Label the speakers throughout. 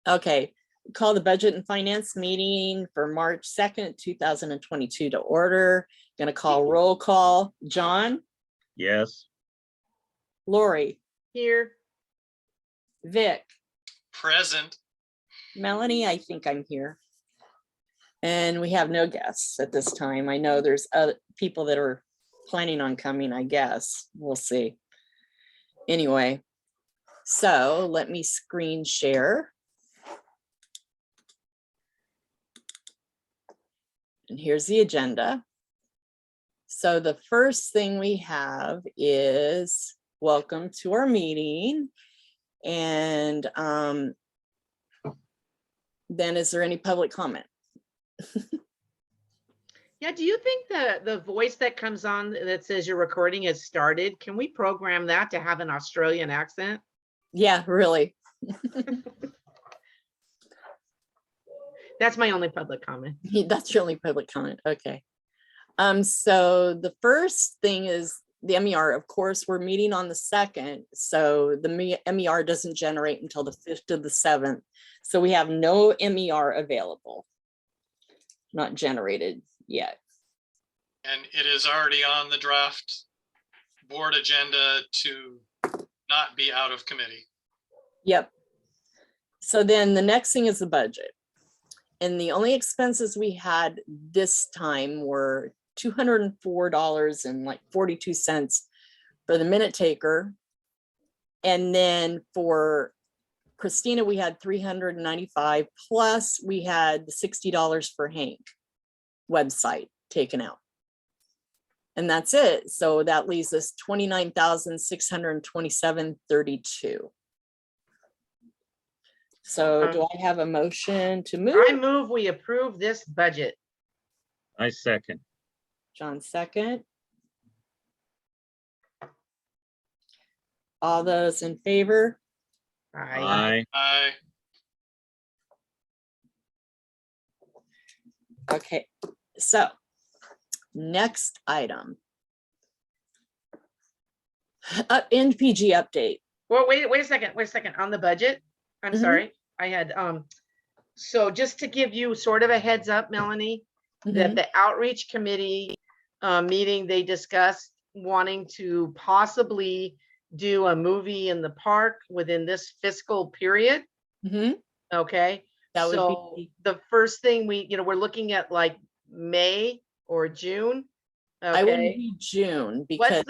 Speaker 1: Okay, call the Budget and Finance meeting for March 2nd, 2022 to order. Gonna call roll call. John?
Speaker 2: Yes.
Speaker 1: Lori?
Speaker 3: Here.
Speaker 1: Vic?
Speaker 4: Present.
Speaker 1: Melanie, I think I'm here. And we have no guests at this time. I know there's other people that are planning on coming, I guess. We'll see. Anyway, so let me screen share. And here's the agenda. So the first thing we have is welcome to our meeting. And then is there any public comment?
Speaker 3: Yeah, do you think the voice that comes on that says your recording has started, can we program that to have an Australian accent?
Speaker 1: Yeah, really.
Speaker 3: That's my only public comment.
Speaker 1: That's your only public comment. Okay. So the first thing is the MER. Of course, we're meeting on the 2nd. So the MER doesn't generate until the 5th of the 7th. So we have no MER available. Not generated yet.
Speaker 4: And it is already on the draft board agenda to not be out of committee.
Speaker 1: Yep. So then the next thing is the budget. And the only expenses we had this time were $204.42 for the minute taker. And then for Christina, we had $395, plus we had the $60 for Hank website taken out. And that's it. So that leaves us $29,627.32. So do I have a motion to move?
Speaker 3: I move we approve this budget.
Speaker 2: I second.
Speaker 1: John second. All those in favor?
Speaker 3: Aye.
Speaker 2: Aye.
Speaker 1: Okay, so next item. NPG update.
Speaker 3: Well, wait a second. On the budget, I'm
Speaker 1: Mhm.
Speaker 3: sorry. I had, so just to give you sort of a heads up, Melanie, that the outreach committee meeting, they discussed wanting to possibly do a movie in the park within this fiscal period.
Speaker 1: Mhm.
Speaker 3: Okay.
Speaker 1: That would
Speaker 3: So
Speaker 1: be
Speaker 3: the first thing we're looking at like May or June.
Speaker 1: I would
Speaker 3: Okay.
Speaker 1: be June because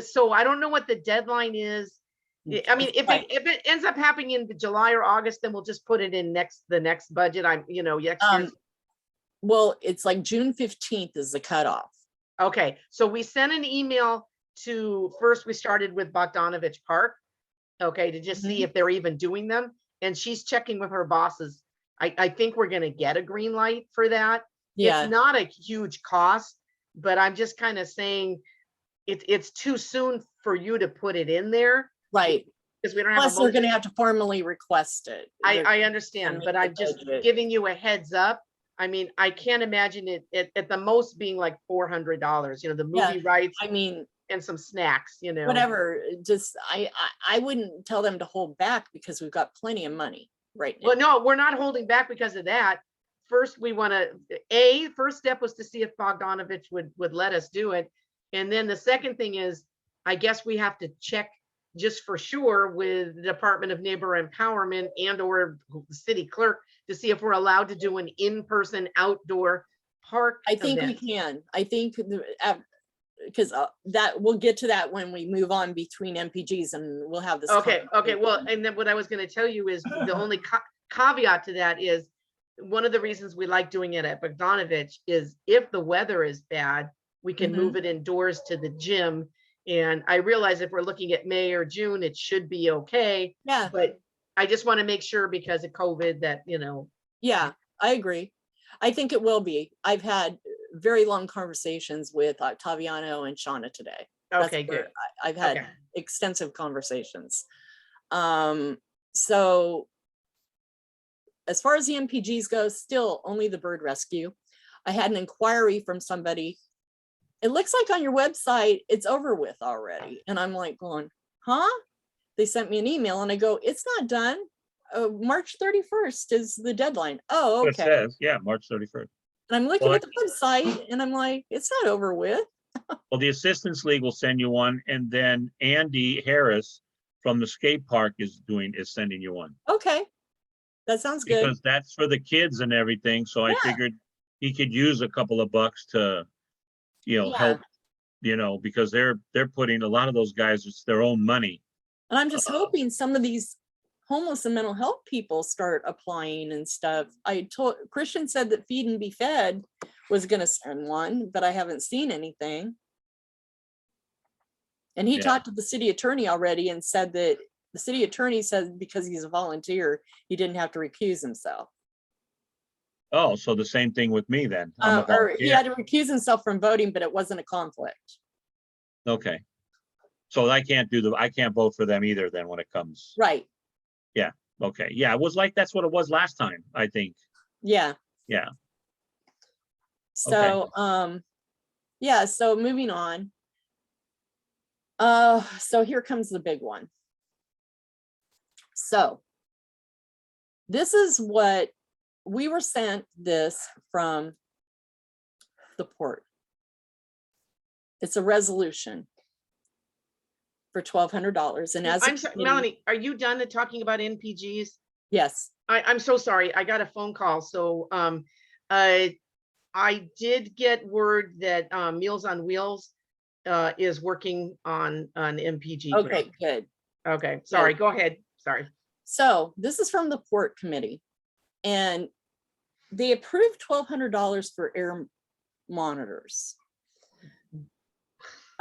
Speaker 3: So I don't know what the deadline is. I mean, if it ends up happening in July or August, then we'll just put it in the next budget.
Speaker 1: well, it's like June 15th is the cutoff.
Speaker 3: Okay, so we sent an email to, first we started with Bogdanovich Park, okay, to just see if they're even doing them. And she's checking with her bosses. I think we're gonna get a green light for that.
Speaker 1: Yeah.
Speaker 3: It's not a huge cost, but I'm just kind of saying it's too soon for you to put it in there.
Speaker 1: Right.
Speaker 3: Because we don't have.
Speaker 1: Plus, they're going to have to formally request it.
Speaker 3: I understand, but I'm just giving you a heads up. I mean, I can't imagine it at the most being like $400, the movie rights.
Speaker 1: I mean,
Speaker 3: and some snacks,
Speaker 1: whatever. Just I wouldn't tell them to hold back because we've got plenty of money right now.
Speaker 3: Well, no, we're not holding back because of that. First, we want to, first step was to see if Bogdanovich would let us do it. And then the second thing is, I guess we have to check just for sure with the Department of Neighbor Empowerment and or the city clerk to see if we're allowed to do an in-person outdoor park.
Speaker 1: I think
Speaker 3: event.
Speaker 1: we can. I think because that we'll get to that when we move on between MPGs and we'll have this.
Speaker 3: Okay. Well, and then what I was going to tell you is the only caveat to that is one of the reasons we like doing it at Bogdanovich is if the weather is bad, we can move it indoors to the gym. And I realize if we're looking at May or June, it should be okay.
Speaker 1: Yeah.
Speaker 3: But I just want to make sure because of COVID that,
Speaker 1: Yeah, I agree. I think it will be. I've had very long conversations with Taviano and Shauna today.
Speaker 3: Okay, good.
Speaker 1: I've had extensive conversations. So as far as the MPGs go, still only the bird rescue. I had an inquiry from somebody. It looks like on your website, it's over with already. And I'm like going, huh? they sent me an email and I go, it's not done. March 31st is the deadline. Oh,
Speaker 2: What it
Speaker 1: okay.
Speaker 2: says, yeah, March 31st.
Speaker 1: And I'm looking
Speaker 2: Well,
Speaker 1: at the website and I'm like, it's not over with.
Speaker 2: Well, the Assistance League will send you one, and then Andy Harris from the skate park is sending you one.
Speaker 1: Okay. That sounds good.
Speaker 2: Because that's for the kids and everything, so I
Speaker 1: Yeah.
Speaker 2: figured he could use a couple of bucks to,
Speaker 1: Yeah.
Speaker 2: help, because they're putting, a lot of those guys, it's their own money.
Speaker 1: And I'm just hoping some of these homeless and mental health people start applying and stuff. Christian said that Feed and Be Fed was gonna send one, but I haven't seen anything. And he
Speaker 2: Yeah.
Speaker 1: talked to the city attorney already and said that the city attorney said because he's a volunteer, he didn't have to recuse himself.
Speaker 2: Oh, so the same thing with me then. I'm a
Speaker 1: Or he
Speaker 2: volunteer.
Speaker 1: had to recuse himself from voting, but it wasn't a conflict.
Speaker 2: Okay. So I can't vote for them either then when it comes.
Speaker 1: Right.
Speaker 2: Okay, yeah, it was like, that's what it was last time, I think.
Speaker 1: Yeah.
Speaker 2: Yeah.
Speaker 1: So, yeah, so moving on. So here comes the big one. So this is what we were sent this from the port. It's a resolution for $1,200. And as
Speaker 3: I'm sorry, Melanie, are you done talking about NPGs?
Speaker 1: yes,
Speaker 3: I'm so sorry. I got a phone call. So I did get word that Meals on Wheels is working on an MPG.
Speaker 1: okay,
Speaker 3: grant.
Speaker 1: good.
Speaker 3: Okay, sorry, go ahead. Sorry.
Speaker 1: So this is from the port committee and they approved $1,200 for air monitors.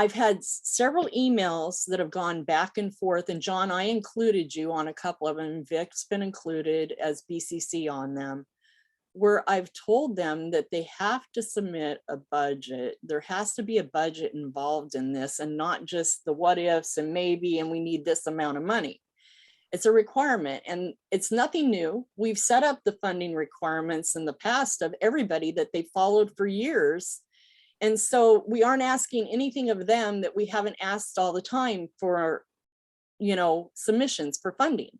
Speaker 1: I've had several emails that have gone back and forth, and John, I included you on a couple of them. Vic's been included as BCC on them, where I've told them that they have to submit a budget. There has to be a budget involved in this and not just the what ifs and maybe, and we need this amount of money. It's a requirement and it's nothing new. We've set up the funding requirements in the past of everybody that they followed for years. And so we aren't asking anything of them that we haven't asked all the time for, submissions for funding.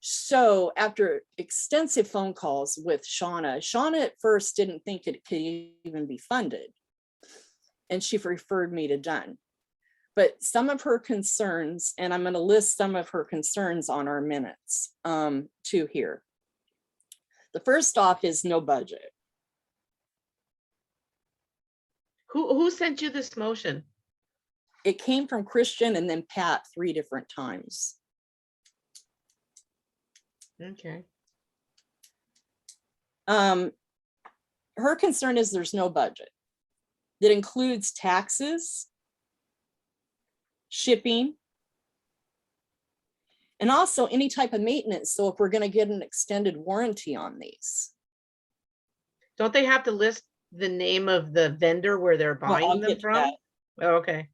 Speaker 1: So after extensive phone calls with Shauna at first didn't think it could even be funded. And she referred me to Dunn. But some of her concerns, and I'm going to list some of her concerns on our minutes too here. The first off is no budget.
Speaker 3: Who sent you this motion?
Speaker 1: It came from Christian and then Pat 3 different times.
Speaker 3: Okay.
Speaker 1: Her concern is there's no budget. That includes taxes, shipping, and also any type of maintenance. So if we're going to get an extended warranty on these.
Speaker 3: Don't they have to list the name of the vendor where they're
Speaker 1: Well, I'll
Speaker 3: buying them
Speaker 1: get to
Speaker 3: from?
Speaker 1: that.
Speaker 3: Oh, okay.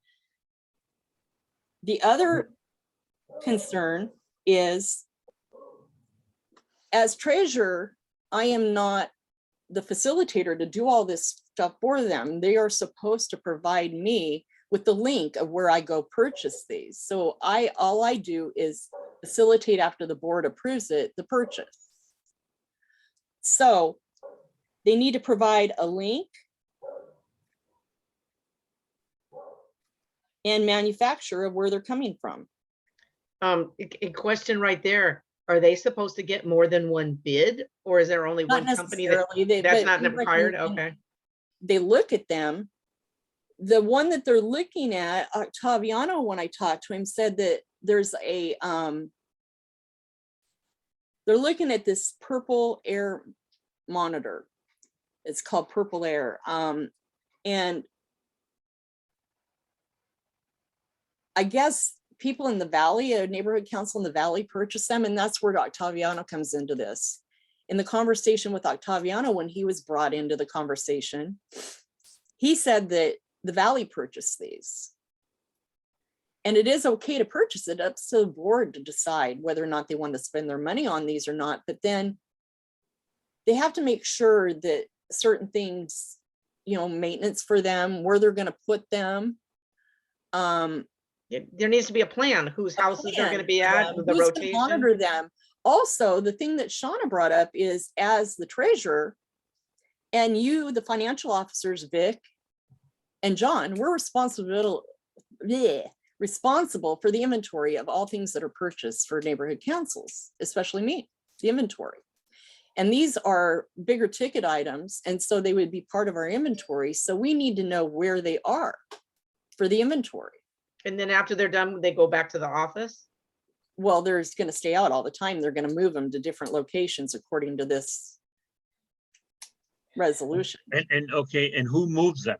Speaker 1: The other concern is, as treasurer, I am not the facilitator to do all this stuff for them. They are supposed to provide me with the link of where I go purchase these. So all I do is facilitate after the board approves it, the purchase. So they need to provide a link and manufacturer of where they're coming from.
Speaker 3: A question right there. Are they supposed to get more than one bid, or is there only
Speaker 1: Not
Speaker 3: one company that
Speaker 1: necessarily.
Speaker 3: that's
Speaker 1: but
Speaker 3: not required? Okay.
Speaker 1: They look at them. The one that they're looking at, Octaviano, when I talked to him, said that there's a, they're looking at this purple air monitor. It's called Purple Air. And I guess people in the valley, a neighborhood council in the valley purchased them, and that's where Octaviano comes into this. In the conversation with Octaviano, when he was brought into the conversation, he said that the valley purchased these. And it is okay to purchase it, up to the board to decide whether or not they want to spend their money on these or not. But then they have to make sure that certain things, maintenance for them, where they're going to put them.
Speaker 3: There needs to be a plan, whose houses they're gonna be at, the
Speaker 1: Who's gonna
Speaker 3: rotation.
Speaker 1: monitor them? Also, the thing that Shauna brought up is, as the treasurer and you, the financial officers, Vic and John, we're responsible for the inventory of all things that are purchased for neighborhood councils, especially me, the inventory. And these are bigger ticket items, and so they would be part of our inventory. So we need to know where they are for the inventory.
Speaker 3: And then after they're done, they go back to the office?
Speaker 1: Well, they're going to stay out all the time. They're going to move them to different locations according to this resolution.
Speaker 2: And okay, and who moves them?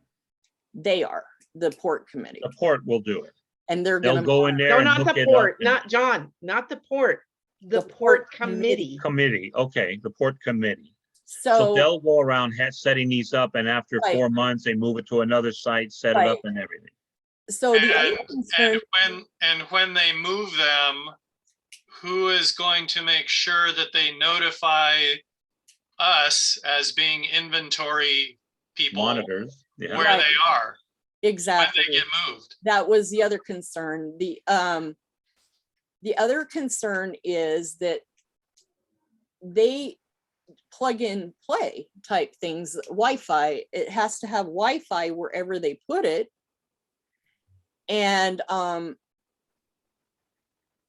Speaker 1: They are the port committee,
Speaker 2: The port will do it.
Speaker 1: and they're
Speaker 2: They'll
Speaker 1: going to
Speaker 2: go in there
Speaker 3: No,
Speaker 2: and
Speaker 3: not
Speaker 2: hook
Speaker 3: the
Speaker 2: it
Speaker 3: port,
Speaker 2: up. and-
Speaker 3: not John, not the port, the
Speaker 1: The
Speaker 3: port
Speaker 1: port
Speaker 3: committee.
Speaker 2: Committee, okay, the port committee. So
Speaker 1: So
Speaker 2: they'll go around setting these up, and after
Speaker 1: Right.
Speaker 2: 4 months, they move it to another site, set it
Speaker 1: Right.
Speaker 2: up and everything.
Speaker 1: so the other concern,
Speaker 4: And when they move them, who is going to make sure that they notify us as being inventory people where
Speaker 2: Monitors, yeah.
Speaker 1: Right.
Speaker 4: they are when
Speaker 1: exactly.
Speaker 4: they get moved?
Speaker 1: That was the other concern. The other concern is that they plug in play type things, Wi-Fi. It has to have Wi-Fi wherever they put it. And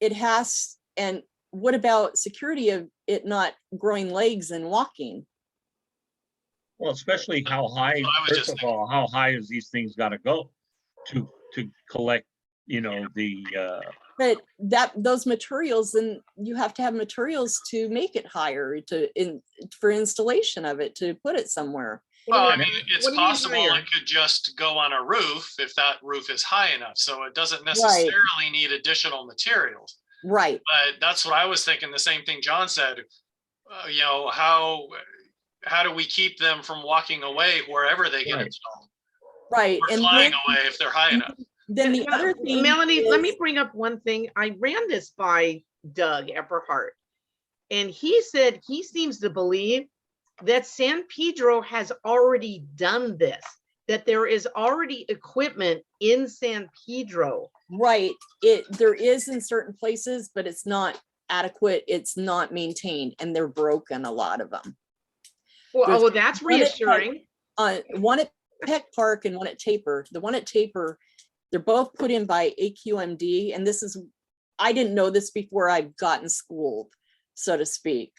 Speaker 1: it has, and what about security of it not growing legs and walking?
Speaker 2: Well, especially how high,
Speaker 4: That's what I was
Speaker 2: first
Speaker 4: just
Speaker 2: of all, how high is these things gotta go to collect, the,
Speaker 1: But those materials, and you have to have materials to make it higher for installation of it, to put it somewhere.
Speaker 4: Well, I
Speaker 3: What do you
Speaker 4: mean,
Speaker 3: mean-
Speaker 4: it's
Speaker 3: what do you mean
Speaker 4: possible
Speaker 3: higher?
Speaker 4: it could just go on a roof if that roof is high enough. So it doesn't necessarily need additional materials.
Speaker 1: Right,
Speaker 4: But that's what I was thinking, the same thing John said. How do we keep them from walking away wherever they get
Speaker 2: Right.
Speaker 4: installed?
Speaker 1: right.
Speaker 4: Or
Speaker 1: And
Speaker 4: flying
Speaker 1: then,
Speaker 4: away if they're high enough?
Speaker 1: then the other thing.
Speaker 3: Melanie, let me
Speaker 1: is-
Speaker 3: bring up one thing. I ran this by Doug Epperhart. And he said he seems to believe that San Pedro has already done this, that there is already equipment in San Pedro.
Speaker 1: Right, there is in certain places, but it's not adequate, it's not maintained, and they're broken, a lot of them.
Speaker 3: Well,
Speaker 1: There's
Speaker 3: oh, that's
Speaker 1: one at
Speaker 3: reassuring.
Speaker 1: One at Peck Park and one at Taper. The one at Taper, they're both put in by AQMD, and I didn't know this before I've gotten schooled, so to speak.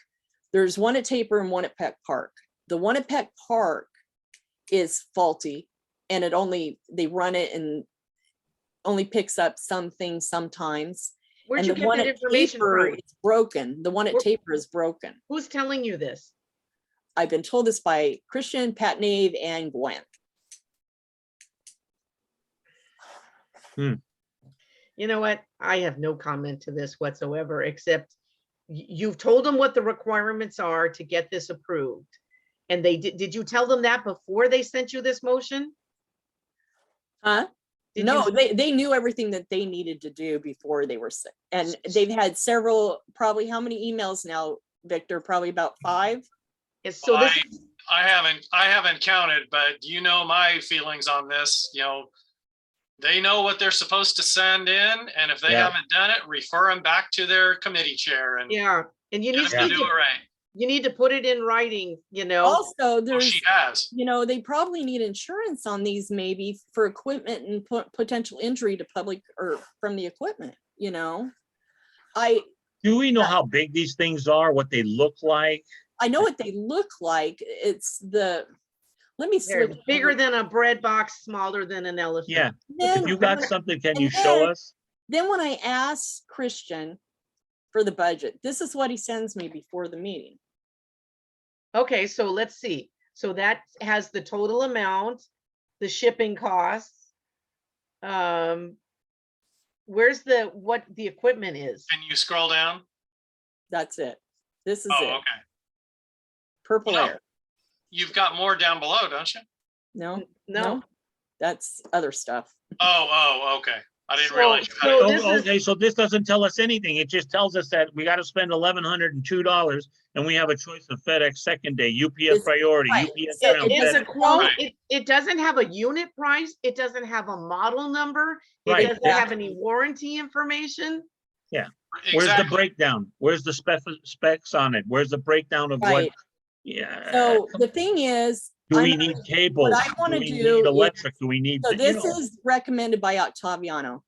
Speaker 1: There's one at Taper and one at Peck Park. The one at Peck Park is faulty, and they run it and only picks up some things sometimes.
Speaker 3: Where'd
Speaker 1: And
Speaker 3: you
Speaker 1: the
Speaker 3: get
Speaker 1: one
Speaker 3: that
Speaker 1: at
Speaker 3: information
Speaker 1: Taper
Speaker 3: from?
Speaker 1: is broken. The one at
Speaker 3: Where-
Speaker 1: Taper is broken.
Speaker 3: Who's telling you this?
Speaker 1: I've been told this by Christian, Pat Nave, and Gwen.
Speaker 3: You know what? I have no comment to this whatsoever, except you've told them what the requirements are to get this approved. And did you tell them that before they sent you this motion?
Speaker 1: Huh?
Speaker 3: Did
Speaker 1: No,
Speaker 3: you-
Speaker 1: they knew everything that they needed to do before they were sick. And they've had several, probably how many emails now, Victor? Probably about 5?
Speaker 3: So this,
Speaker 4: I haven't counted, but you know my feelings on this, they know what they're supposed to send in, and if they
Speaker 2: Yeah.
Speaker 4: haven't done it, refer them back to their committee chair and
Speaker 3: yeah, and you
Speaker 4: get
Speaker 3: need
Speaker 4: them to do it
Speaker 3: to,
Speaker 4: right.
Speaker 3: you need to put it in writing,
Speaker 1: Also,
Speaker 4: Oh,
Speaker 1: there's,
Speaker 4: she has.
Speaker 1: they probably need insurance on these maybe for equipment and potential injury to public or from the equipment,
Speaker 2: Do we know how big these things are, what they look like?
Speaker 1: I know what they look like. It's let me
Speaker 3: they're
Speaker 1: slip.
Speaker 3: bigger than a bread box, smaller than an elephant.
Speaker 2: Yeah,
Speaker 1: Then,
Speaker 2: if you got something, can
Speaker 1: and
Speaker 2: you show
Speaker 1: then-
Speaker 2: us?
Speaker 1: then when I ask Christian for the budget, this is what he sends me before the meeting.
Speaker 3: Okay, so let's see. So that has the total amount, the shipping costs. Where's what the equipment is?
Speaker 4: Can you scroll down?
Speaker 1: That's it. This is
Speaker 4: Oh,
Speaker 1: it.
Speaker 4: okay.
Speaker 1: Purple
Speaker 4: No.
Speaker 1: air.
Speaker 4: You've got more down below, don't you?
Speaker 1: No,
Speaker 3: No,
Speaker 1: that's other stuff.
Speaker 4: Oh, okay. I didn't
Speaker 3: So-
Speaker 4: realize. you had
Speaker 3: so
Speaker 4: it.
Speaker 3: this is-
Speaker 2: Okay, so this doesn't tell us anything. It just tells us that we got to spend $1,102 and we have a choice of FedEx second day, UPS
Speaker 1: It's-
Speaker 2: priority,
Speaker 1: right.
Speaker 2: UPS
Speaker 1: So
Speaker 2: round.
Speaker 3: It's
Speaker 2: FedEx-
Speaker 3: a quote,
Speaker 4: Right.
Speaker 3: it doesn't have a unit price, it doesn't have a model number, it
Speaker 2: Right,
Speaker 3: doesn't have any warranty information.
Speaker 2: Where's the
Speaker 4: Exactly.
Speaker 2: breakdown? Where's the specs on it? Where's the breakdown of what?
Speaker 1: Right.
Speaker 2: Yeah.
Speaker 1: So the thing is,
Speaker 2: Do we
Speaker 1: I'm-
Speaker 2: need cables?
Speaker 1: I wanna
Speaker 2: we
Speaker 1: do
Speaker 2: need
Speaker 1: is-
Speaker 2: electric? Do we need,
Speaker 1: so
Speaker 2: you
Speaker 1: this
Speaker 2: know?
Speaker 1: is recommended by Octaviano.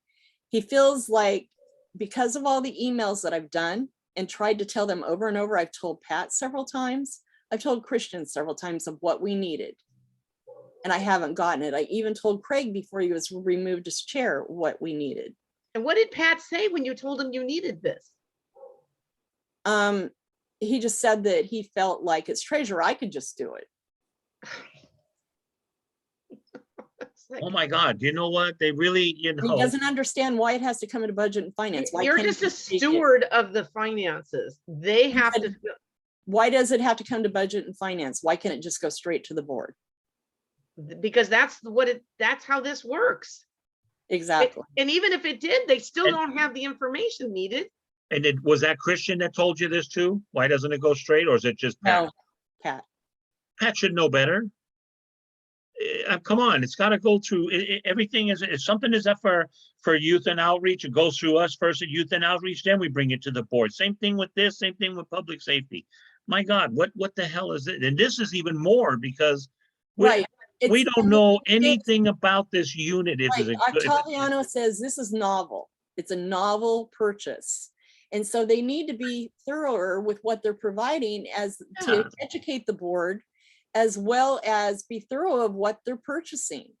Speaker 1: He feels like because of all the emails that I've done and tried to tell them over and over, I've told Pat several times, I've told Christian several times of what we needed. And I haven't gotten it. I even told Craig before he was removed his chair what we needed.
Speaker 3: And what did Pat say when you told him you needed this?
Speaker 1: He just said that he felt like as treasurer, I could just do it.
Speaker 3: It's like,
Speaker 2: Oh my God, you know what? They really, you
Speaker 1: And he
Speaker 2: know,
Speaker 1: doesn't understand why it has to come into budget and finance. Why
Speaker 3: You're
Speaker 1: can't it
Speaker 3: just a
Speaker 1: just take it?
Speaker 3: steward of the finances, they have to,
Speaker 1: Why does it have to come to budget and finance? Why can't it just go straight to the board?
Speaker 3: because that's how this works.
Speaker 1: Exactly.
Speaker 3: And even if it did, they still
Speaker 2: And-
Speaker 3: don't have the information needed.
Speaker 2: and it, was that Christian that told you this too? Why doesn't it go straight or is it just Pat?
Speaker 1: No, Pat.
Speaker 2: Pat should know better. Come on, it's gotta go through, everything is, if something is up for youth and outreach, it goes through us first at youth and outreach, then we bring it to the board. Same thing with this, same thing with public safety. My God, what the hell is it? And this is even more because
Speaker 1: Right.
Speaker 2: we
Speaker 1: It's-
Speaker 2: don't know anything about this unit. If
Speaker 1: Right,
Speaker 2: it's a good-
Speaker 1: Octaviano says this is novel. It's a novel purchase. And so they need to be thorough with what they're providing as
Speaker 3: Yeah.
Speaker 1: to educate the board, as well as be thorough of what they're purchasing.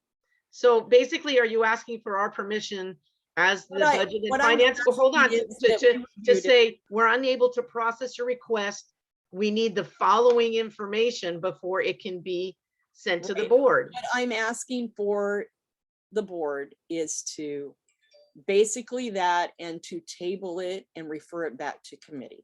Speaker 3: So basically, are you asking for our permission as the
Speaker 1: What I-
Speaker 3: budget and
Speaker 1: what I'm
Speaker 3: finance? Well, hold on,
Speaker 1: asking is
Speaker 3: to
Speaker 1: that we
Speaker 3: to
Speaker 1: reviewed it.
Speaker 3: say, we're unable to process your request. We need the following information before it can be sent to the
Speaker 1: Right.
Speaker 3: board.
Speaker 1: What I'm asking for the board is to basically that and to table it and refer it back to committee.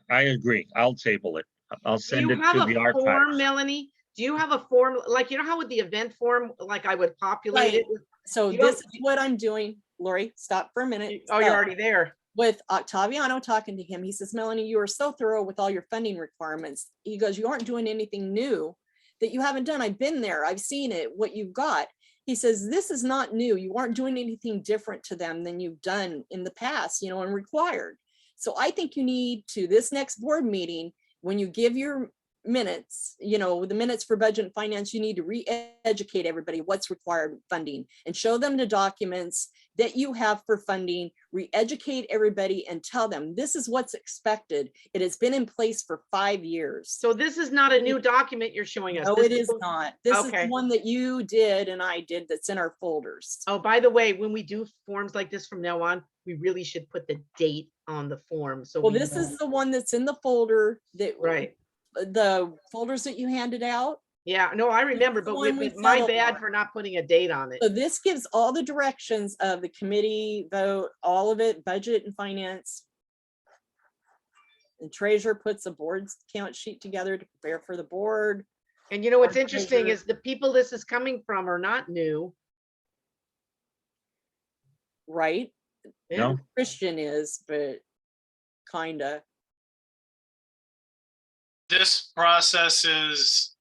Speaker 2: I agree. I'll table it. I'll
Speaker 3: Do
Speaker 2: send
Speaker 3: you
Speaker 2: it
Speaker 3: have
Speaker 2: to
Speaker 3: a
Speaker 2: the
Speaker 3: form,
Speaker 2: archives.
Speaker 3: Melanie? Do you have a form, like, you know how with the event form, like I would populate it? with-
Speaker 1: So
Speaker 3: You don't-
Speaker 1: this is what I'm doing. Lori, stop for a minute.
Speaker 3: Oh, you're
Speaker 1: So-
Speaker 3: already there.
Speaker 1: with Octaviano talking to him, he says, Melanie, you are so thorough with all your funding requirements. He goes, you aren't doing anything new that you haven't done. I've been there. I've seen it, what you've got. He says, this is not new. You aren't doing anything different to them than you've done in the past, and required. So I think you need to, this next board meeting, when you give your minutes, the minutes for budget and finance, you need to re-educate everybody what's required funding and show them the documents that you have for funding, re-educate everybody and tell them this is what's expected. It has been in place for 5 years.
Speaker 3: So this is not a new document you're showing us.
Speaker 1: No,
Speaker 3: This
Speaker 1: it is not. This is
Speaker 3: Okay.
Speaker 1: the one that you did and I did that's in our folders.
Speaker 3: Oh, by the way, when we do forms like this from now on, we really should put the date on the form. So
Speaker 1: Well,
Speaker 3: we
Speaker 1: this
Speaker 3: know.
Speaker 1: is the one that's in the folder that,
Speaker 3: Right.
Speaker 1: the folders that you handed out.
Speaker 3: Yeah, no, I remember,
Speaker 1: is the
Speaker 3: but
Speaker 1: one we
Speaker 3: my
Speaker 1: settled
Speaker 3: bad
Speaker 1: on.
Speaker 3: for not putting a date on it.
Speaker 1: So this gives all the directions of the committee vote, all of it, budget and finance. And treasurer puts a board's count sheet together to prepare for the board.
Speaker 3: And you know what's
Speaker 1: our
Speaker 3: interesting
Speaker 1: treasurer-
Speaker 3: is the people this is coming from are not new.
Speaker 1: Right?
Speaker 2: No.
Speaker 1: Christian is, but kinda.
Speaker 4: This process is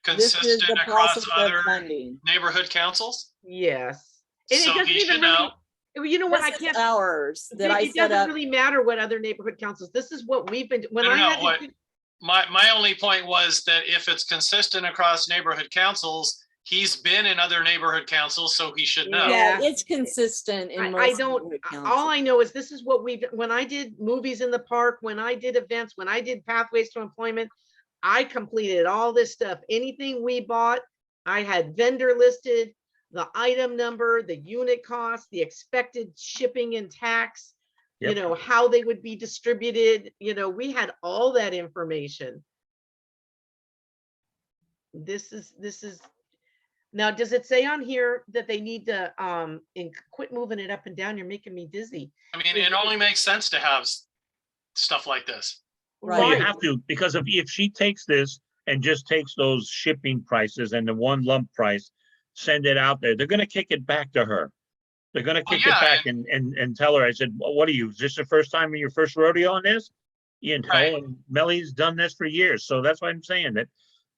Speaker 1: This is the
Speaker 4: consistent across
Speaker 1: process of
Speaker 4: other
Speaker 1: funding.
Speaker 4: neighborhood councils.
Speaker 3: Yes. And it
Speaker 4: So
Speaker 3: doesn't
Speaker 4: he
Speaker 3: even
Speaker 4: should
Speaker 3: really,
Speaker 4: know.
Speaker 3: you know what, I
Speaker 1: This is
Speaker 3: can't,
Speaker 1: ours that I
Speaker 3: it
Speaker 1: set
Speaker 3: doesn't
Speaker 1: up.
Speaker 3: really matter what other neighborhood councils, this is what we've been, when
Speaker 4: No,
Speaker 3: I
Speaker 4: no,
Speaker 3: had
Speaker 4: what-
Speaker 3: to do-
Speaker 4: My only point was that if it's consistent across neighborhood councils, he's been in other neighborhood councils, so he should know.
Speaker 1: Yeah,
Speaker 3: Yeah.
Speaker 1: it's consistent in
Speaker 3: I
Speaker 1: most.
Speaker 3: don't,
Speaker 1: neighborhood
Speaker 3: all
Speaker 1: councils.
Speaker 3: I know is this is what we've, when I did movies in the park, when I did events, when I did pathways to employment, I completed all this stuff. Anything we bought, I had vendor listed, the item number, the unit cost, the expected shipping and tax,
Speaker 2: Yep.
Speaker 3: how they would be distributed, we had all that information. This is, now, does it say on here that they need to, quit moving it up and down? You're making me dizzy.
Speaker 4: I mean, it only makes sense to have stuff like this.
Speaker 1: Right.
Speaker 2: Well, you have to, because if she takes this and just takes those shipping prices and the one lump price, send it out there, they're gonna kick it back to her. They're gonna
Speaker 4: Well,
Speaker 2: kick it
Speaker 4: yeah,
Speaker 2: back and tell her, I said, well, what are you, is this the first time in your first rodeo on this? You know,
Speaker 4: Right.
Speaker 2: and Melly's done this for years, so that's why I'm saying that.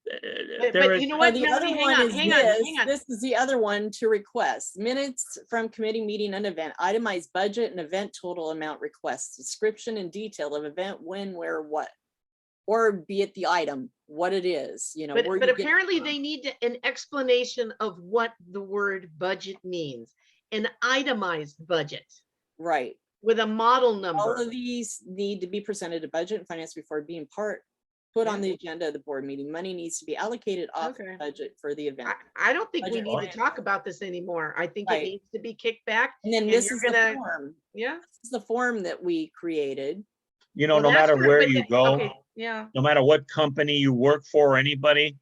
Speaker 2: There
Speaker 3: But
Speaker 2: is,
Speaker 3: you know
Speaker 1: So
Speaker 3: what,
Speaker 1: the
Speaker 3: Melanie,
Speaker 1: other
Speaker 3: hang
Speaker 1: one
Speaker 3: on,
Speaker 1: is
Speaker 3: hang on,
Speaker 1: this,
Speaker 3: hang on.
Speaker 1: this is the other one to request. Minutes from committee meeting and event, itemized budget and event total amount requests, description and detail of event, when, where, what. Or be it the item, what it is, you know. where
Speaker 3: But
Speaker 1: you get it
Speaker 3: apparently
Speaker 1: from.
Speaker 3: they need an explanation of what the word budget means. An itemized budget
Speaker 1: Right.
Speaker 3: with a model
Speaker 1: All
Speaker 3: number.
Speaker 1: of these need to be presented to budget and finance before being put on the agenda of the board meeting. Money needs to be allocated off the
Speaker 3: Okay.
Speaker 1: budget for the event.
Speaker 3: I don't think we
Speaker 1: Budget
Speaker 3: need to
Speaker 1: plan.
Speaker 3: talk about this anymore. I think it
Speaker 1: Right.
Speaker 3: needs to be kicked back.
Speaker 1: And then
Speaker 3: and
Speaker 1: this
Speaker 3: you're
Speaker 1: is the
Speaker 3: gonna-
Speaker 1: form.
Speaker 3: Yeah.
Speaker 1: This is the form that we created.
Speaker 2: you know,
Speaker 3: Well,
Speaker 2: no
Speaker 3: that's
Speaker 2: matter
Speaker 3: for-
Speaker 2: where
Speaker 3: but
Speaker 2: you
Speaker 3: the-
Speaker 2: go,
Speaker 3: Okay, yeah.
Speaker 2: no matter what company you work for or anybody,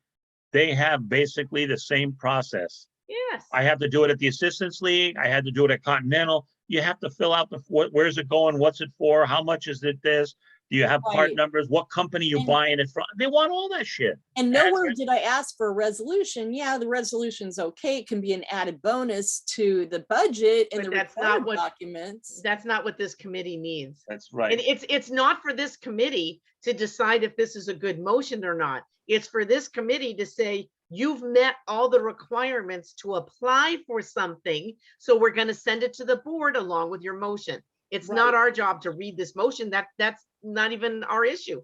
Speaker 2: they have basically the same process.
Speaker 3: Yes.
Speaker 2: I have to do it at the Assistants League. I had to do it at Continental. You have to fill out where's it going? What's it for? How much is it this? Do you have part
Speaker 1: Right.
Speaker 2: numbers? What company you
Speaker 1: And-
Speaker 2: buying it from? They want all that shit.
Speaker 1: And nowhere did I ask for a resolution. Yeah, the resolution's okay. It can be an added bonus to the budget and
Speaker 3: But
Speaker 1: the
Speaker 3: that's not
Speaker 1: required
Speaker 3: what-
Speaker 1: documents.
Speaker 3: That's not what this committee needs.
Speaker 2: That's
Speaker 3: And
Speaker 2: right.
Speaker 3: it's not for this committee to decide if this is a good motion or not. It's for this committee to say, you've met all the requirements to apply for something. So we're going to send it to the board along with your motion. It's not
Speaker 1: Right.
Speaker 3: our job to read this motion. That's not even our issue.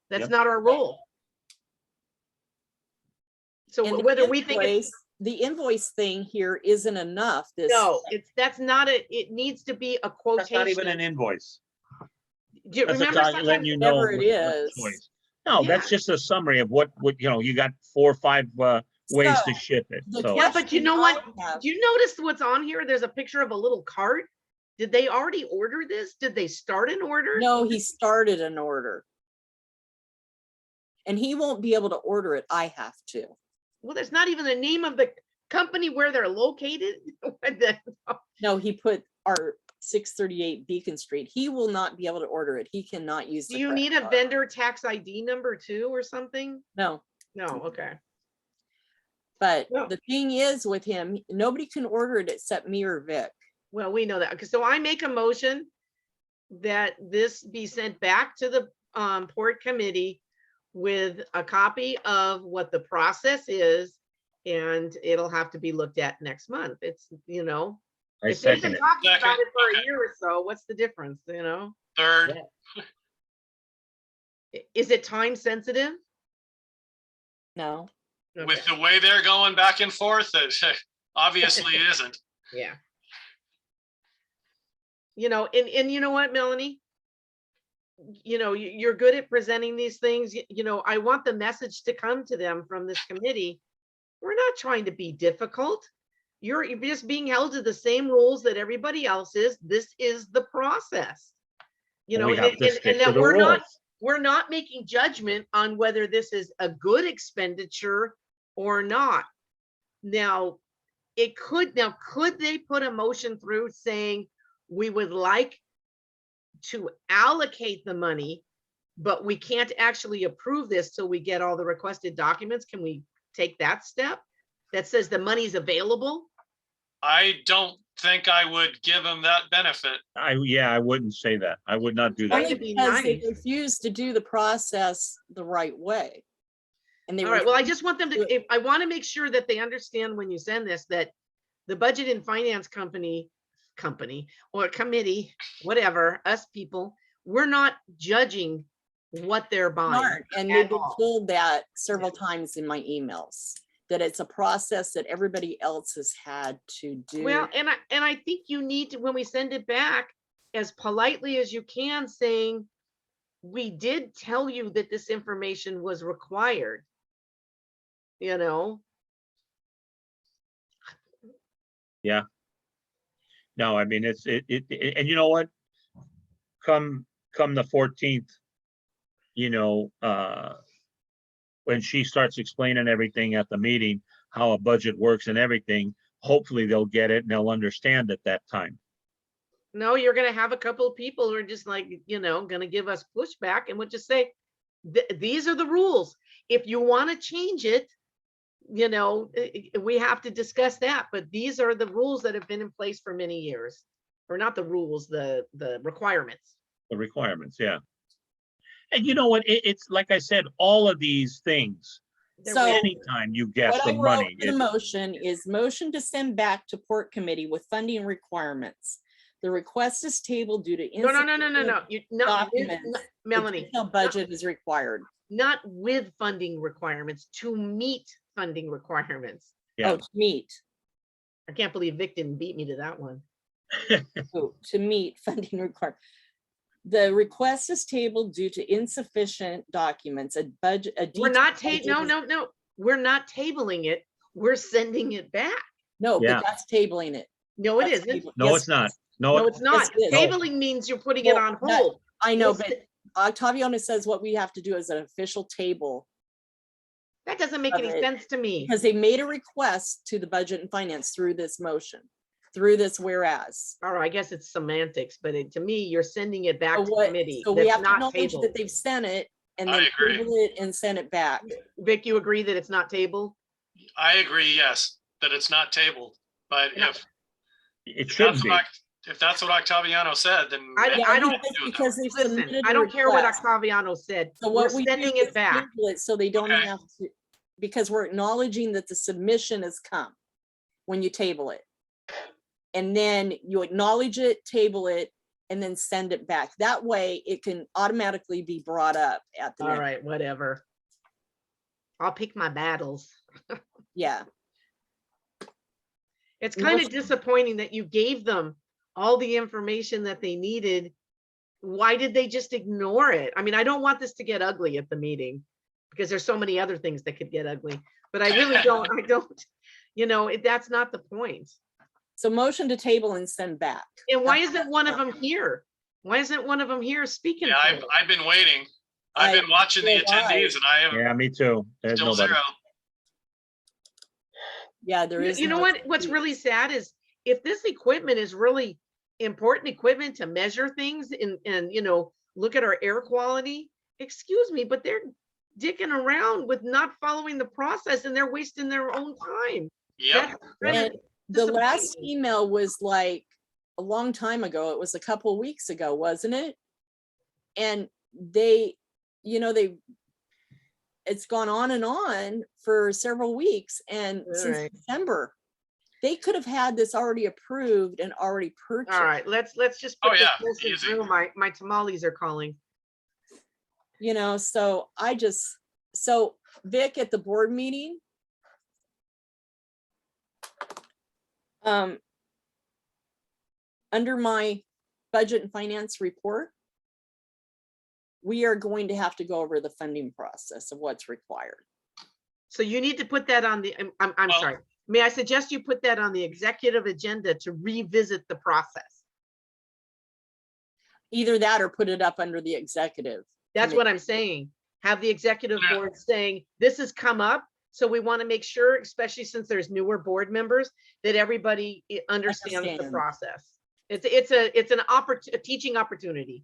Speaker 3: That's
Speaker 2: Yep.
Speaker 3: not our role. So
Speaker 1: And the
Speaker 3: whether we think it's,
Speaker 1: the invoice thing here isn't enough. This.
Speaker 3: no, that's not it needs to be a
Speaker 2: That's not even an
Speaker 3: quotation.
Speaker 2: invoice.
Speaker 3: Do you
Speaker 2: That's a
Speaker 3: remember
Speaker 2: letting
Speaker 3: sometimes?
Speaker 2: you know.
Speaker 1: Whatever it
Speaker 2: what
Speaker 1: is.
Speaker 2: choice. No, that's
Speaker 3: Yeah.
Speaker 2: just a summary of what, you know, you got 4 or 5 ways to
Speaker 1: So,
Speaker 2: ship it.
Speaker 1: the
Speaker 2: So
Speaker 3: Yeah, but you
Speaker 1: question
Speaker 3: know what?
Speaker 1: I have-
Speaker 3: Do you notice what's on here? There's a picture of a little cart. Did they already order this? Did they start an order?
Speaker 1: No, he started an order. And he won't be able to order it. I have to.
Speaker 3: Well, there's not even the name of the company where they're located.
Speaker 1: No, he put our 638 Beacon Street. He will not be able to order it. He cannot use.
Speaker 3: Do
Speaker 1: the
Speaker 3: you
Speaker 1: credit
Speaker 3: need a
Speaker 1: card.
Speaker 3: vendor tax ID number too or something?
Speaker 1: No,
Speaker 3: No, okay.
Speaker 1: but
Speaker 3: No.
Speaker 1: the thing is with him, nobody can order it except me or Vic.
Speaker 3: Well, we know that. Okay, so I make a motion that this be sent back to the port committee with a copy of what the process is, and it'll have to be looked at next month. It's, you know,
Speaker 2: I
Speaker 3: if they've
Speaker 2: second
Speaker 3: been
Speaker 2: it.
Speaker 3: talking about
Speaker 4: Second,
Speaker 3: it for a
Speaker 4: okay.
Speaker 3: year or so, what's the difference, you know?
Speaker 4: Third,
Speaker 3: Is it time sensitive?
Speaker 1: No,
Speaker 4: with
Speaker 3: Okay,
Speaker 4: the way they're going back and forth, it obviously isn't.
Speaker 3: yeah. You know, and you know what, Melanie? You know, you're good at presenting these things. You know, I want the message to come to them from this committee. We're not trying to be difficult. You're just being held to the same rules that everybody else is. This is the process. You know,
Speaker 2: We have to stick
Speaker 3: and
Speaker 2: to
Speaker 3: that
Speaker 2: the
Speaker 3: we're
Speaker 2: rules.
Speaker 3: not making judgment on whether this is a good expenditure or not. Now, could they put a motion through saying we would like to allocate the money, but we can't actually approve this till we get all the requested documents? Can we take that step that says the money's available?
Speaker 4: I don't think I would give them that benefit.
Speaker 2: I wouldn't say that. I would not do
Speaker 3: Trying
Speaker 2: that.
Speaker 3: to
Speaker 1: only
Speaker 3: be
Speaker 1: because they
Speaker 3: nice.
Speaker 1: refuse to do the process the right way. And they
Speaker 3: All right, well, I
Speaker 1: refuse
Speaker 3: just want them
Speaker 1: do
Speaker 3: to, I want to make sure that they understand when you send this, that the budget and finance company or committee, whatever, us people, we're not judging what they're buying.
Speaker 1: aren't. And
Speaker 3: at
Speaker 1: they've been
Speaker 3: all.
Speaker 1: told that several times in my emails, that it's a process that everybody else has had to do.
Speaker 3: Well, and I think you need to, when we send it back, as politely as you can, saying, we did tell you that this information was required. You know,
Speaker 2: No, I mean, and you know what? Come the 14th, you know, when she starts explaining everything at the meeting, how a budget works and everything, hopefully they'll get it and they'll understand at that time.
Speaker 3: no, you're gonna have a couple of people who are just like, you know, gonna give us pushback, and we'll just say, these are the rules. If you want to change it, you know, we have to discuss that, but these are the rules that have been in place for many years. Or not the rules, the requirements.
Speaker 2: The requirements, yeah. And you know what, it's like I said, all of these things,
Speaker 3: They're
Speaker 1: So-
Speaker 3: way-
Speaker 2: anytime you guess
Speaker 1: what I
Speaker 2: the
Speaker 1: wrote
Speaker 2: money,
Speaker 1: for the motion is motion to send back to port committee with funding requirements. The request is tabled due to.
Speaker 3: No, you not with,
Speaker 1: Documents. The
Speaker 3: Melanie,
Speaker 1: detailed budget is required.
Speaker 3: not with funding requirements, to meet funding requirements.
Speaker 2: Yeah.
Speaker 1: Oh, to meet,
Speaker 3: I can't believe Vic didn't beat me to that one.
Speaker 1: to meet funding required. The request is tabled due to insufficient documents, a budget.
Speaker 3: We're not
Speaker 1: no.
Speaker 3: we're not tabling it. We're sending it back.
Speaker 1: No,
Speaker 2: Yeah.
Speaker 1: but that's tabling it.
Speaker 3: No, it
Speaker 1: That's
Speaker 3: isn't.
Speaker 1: table-
Speaker 2: No,
Speaker 1: yes,
Speaker 2: it's not.
Speaker 1: it is.
Speaker 3: No, it's not.
Speaker 1: it is.
Speaker 3: Tabling means you're putting it
Speaker 1: Well,
Speaker 3: on
Speaker 1: that-
Speaker 3: hold.
Speaker 1: I know,
Speaker 3: Yes.
Speaker 1: but Octaviano says what we have to do is an official table,
Speaker 3: That doesn't make any
Speaker 1: of it,
Speaker 3: sense to me.
Speaker 1: because they made a request to the budget and finance through this motion, through this whereas.
Speaker 3: All right, I guess it's semantics, but to me, you're sending it back
Speaker 1: So
Speaker 3: to
Speaker 1: what,
Speaker 3: committee.
Speaker 1: so we
Speaker 3: That's
Speaker 1: have to
Speaker 3: not
Speaker 1: acknowledge
Speaker 3: tabled.
Speaker 1: that they've sent it and
Speaker 4: I
Speaker 1: then
Speaker 4: agree.
Speaker 1: table it and send it back.
Speaker 3: Vic, you agree that it's not tabled?
Speaker 4: I agree, yes, that it's not tabled, but
Speaker 3: Yeah.
Speaker 2: It
Speaker 4: if
Speaker 2: shouldn't
Speaker 4: that's
Speaker 2: be.
Speaker 4: what, if that's what Octaviano said, then.
Speaker 3: I
Speaker 1: Yeah,
Speaker 3: don't-
Speaker 1: because-
Speaker 4: do it that
Speaker 1: because they
Speaker 3: Listen,
Speaker 1: submitted
Speaker 3: I
Speaker 1: a
Speaker 3: don't care what
Speaker 1: request.
Speaker 3: Octaviano said.
Speaker 1: So
Speaker 3: We're
Speaker 1: what we do
Speaker 3: sending
Speaker 1: is
Speaker 3: it back.
Speaker 1: table it so they don't
Speaker 4: Okay.
Speaker 1: have to, because we're acknowledging that the submission has come when you table it. And then you acknowledge it, table it, and then send it back. That way it can automatically be brought up at the
Speaker 3: All
Speaker 1: next.
Speaker 3: right, whatever. I'll pick my battles.
Speaker 1: Yeah,
Speaker 3: It's kind of
Speaker 1: Motion-
Speaker 3: disappointing that you gave them all the information that they needed. Why did they just ignore it? I mean, I don't want this to get ugly at the meeting because there's so many other things that could get ugly, but I really don't, that's not the point.
Speaker 1: so motion to table and send back.
Speaker 3: And why isn't one of them here? Why isn't one of them here speaking?
Speaker 4: Yeah,
Speaker 3: for
Speaker 4: I've
Speaker 3: it?
Speaker 4: been waiting. I've been watching the
Speaker 1: so have I.
Speaker 4: attendees and I have
Speaker 2: Yeah, me too. There's
Speaker 4: still
Speaker 2: nobody.
Speaker 4: zero.
Speaker 1: Yeah, there is.
Speaker 3: You know
Speaker 1: no
Speaker 3: what, what's
Speaker 1: excuse.
Speaker 3: really sad is if this equipment is really important equipment to measure things and look at our air quality, excuse me, but they're dicking around with not following the process and they're wasting their own time.
Speaker 4: Yep,
Speaker 3: That's kind of
Speaker 1: And the last
Speaker 3: disappointing.
Speaker 1: email was like a long time ago. It was a couple weeks ago, wasn't it? And they, it's gone on and on for several weeks and since
Speaker 3: Alright.
Speaker 1: December. They could have had this already approved and already purchased.
Speaker 3: All right, let's just
Speaker 4: Oh,
Speaker 3: put this
Speaker 4: yeah,
Speaker 3: person
Speaker 4: easy.
Speaker 3: through. My tamales are calling.
Speaker 1: So so Vic at the board meeting. Under my budget and finance report, we are going to have to go over the funding process of what's required.
Speaker 3: So you need to put that on the, I'm
Speaker 4: Well-
Speaker 3: sorry. May I suggest you put that on the executive agenda to revisit the process?
Speaker 1: Either that or put it up under the executive.
Speaker 3: That's
Speaker 1: Committee.
Speaker 3: what I'm saying. Have the executive
Speaker 4: Yeah.
Speaker 3: board saying, this has come up, so we want to make sure, especially since there's newer board members, that everybody understands the
Speaker 1: Understand.
Speaker 3: process. It's a teaching opportunity.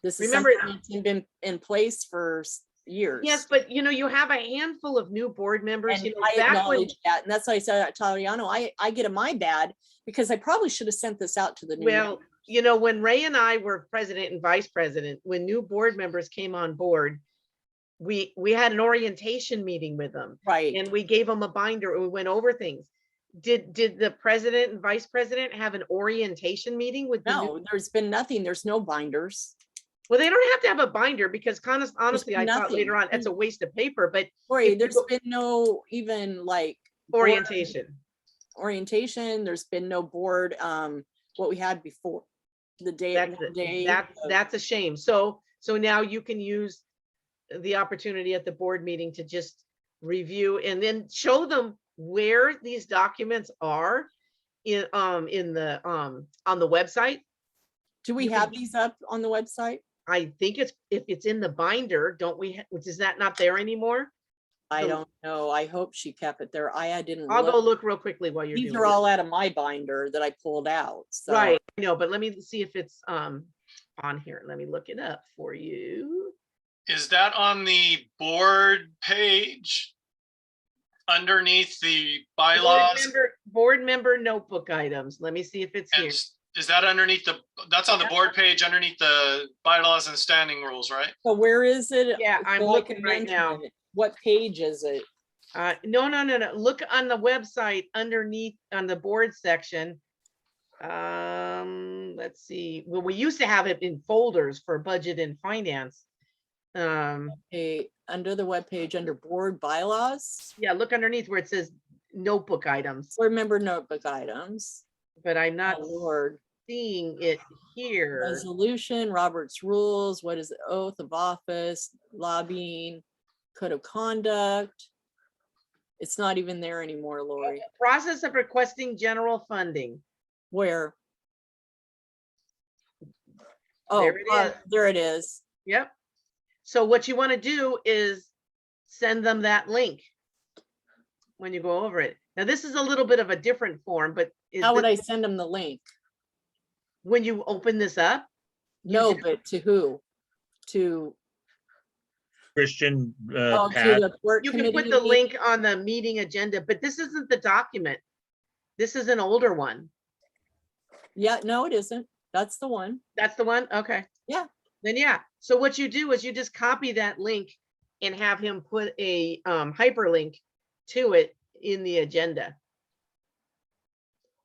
Speaker 1: This is
Speaker 3: Remember-
Speaker 1: something that's been in place for years.
Speaker 3: Yes, but you have a handful of new board members,
Speaker 1: And I
Speaker 3: back when,
Speaker 1: acknowledge that, and that's why I said, Taliano, I get in my bad, because I probably should have sent this out to the new.
Speaker 3: well,
Speaker 1: members.
Speaker 3: when Ray and I were president and vice president, when new board members came on board, we had an orientation meeting with them.
Speaker 1: Right,
Speaker 3: And we gave them a binder and we went over things. Did the president and vice president have an orientation meeting with the new?
Speaker 1: no, there's been nothing, there's no binders.
Speaker 3: Well, they don't have to have a binder because honestly, I thought
Speaker 1: nothing.
Speaker 3: later on, it's a waste of paper, but
Speaker 1: Corey,
Speaker 3: If you
Speaker 1: there's
Speaker 3: go-
Speaker 1: been no even like. board
Speaker 3: orientation.
Speaker 1: Orientation, there's been no board, what we had before, the day.
Speaker 3: That's a shame. So now you can use the opportunity at the board meeting to just review and then show them where these documents are on the website.
Speaker 1: Do we
Speaker 3: you can-
Speaker 1: have these up on the website?
Speaker 3: I think if it's in the binder, don't we, is that not there anymore?
Speaker 1: I
Speaker 3: So-
Speaker 1: don't know. I hope she kept it there. I didn't
Speaker 3: I'll go
Speaker 1: look.
Speaker 3: look real quickly while you're
Speaker 1: These
Speaker 3: doing
Speaker 1: are
Speaker 3: it.
Speaker 1: all out of my binder that I pulled out. So.
Speaker 3: Right, I know, but let me see if it's on here. Let me look it up for you.
Speaker 4: Is that on the board page? Underneath the bylaws?
Speaker 3: Board member notebook items. Let me see if it's
Speaker 4: And
Speaker 3: here.
Speaker 4: is that underneath that's on the board page underneath the bylaws and standing rules, right?
Speaker 1: So where is it?
Speaker 3: Yeah, I'm
Speaker 1: So I
Speaker 3: looking
Speaker 1: can
Speaker 3: right
Speaker 1: mention
Speaker 3: now.
Speaker 1: it. What page is it?
Speaker 3: No. Look on the website underneath on the board section. Let's see. Well, we used to have it in folders for budget and finance.
Speaker 1: Okay, under the webpage, under board bylaws,
Speaker 3: Yeah, look underneath where it says notebook items,
Speaker 1: board member notebook items.
Speaker 3: but I'm
Speaker 1: Oh,
Speaker 3: not
Speaker 1: Lord,
Speaker 3: seeing it here.
Speaker 1: resolution, Robert's rules, what is it? Oath of office, lobbying, code of conduct. It's not even there anymore, Lori.
Speaker 3: Process of requesting general funding.
Speaker 1: Where? Oh,
Speaker 3: There it is.
Speaker 1: there it is.
Speaker 3: Yep. So what you want to do is send them that link when you go over it. Now, this is a little bit of a different form, but
Speaker 1: How would I send them the link?
Speaker 3: when you open this up?
Speaker 1: No,
Speaker 3: can-
Speaker 1: but to who? To,
Speaker 2: Christian,
Speaker 1: oh, to
Speaker 2: Pat,
Speaker 1: the work
Speaker 3: You can
Speaker 1: committee?
Speaker 3: put the link on the meeting agenda, but this isn't the document. This is an older one.
Speaker 1: Yeah, no, it isn't. That's the one.
Speaker 3: That's the one? Okay.
Speaker 1: Yeah.
Speaker 3: Then yeah. So what you do is you just copy that link and have him put a hyperlink to it in the agenda.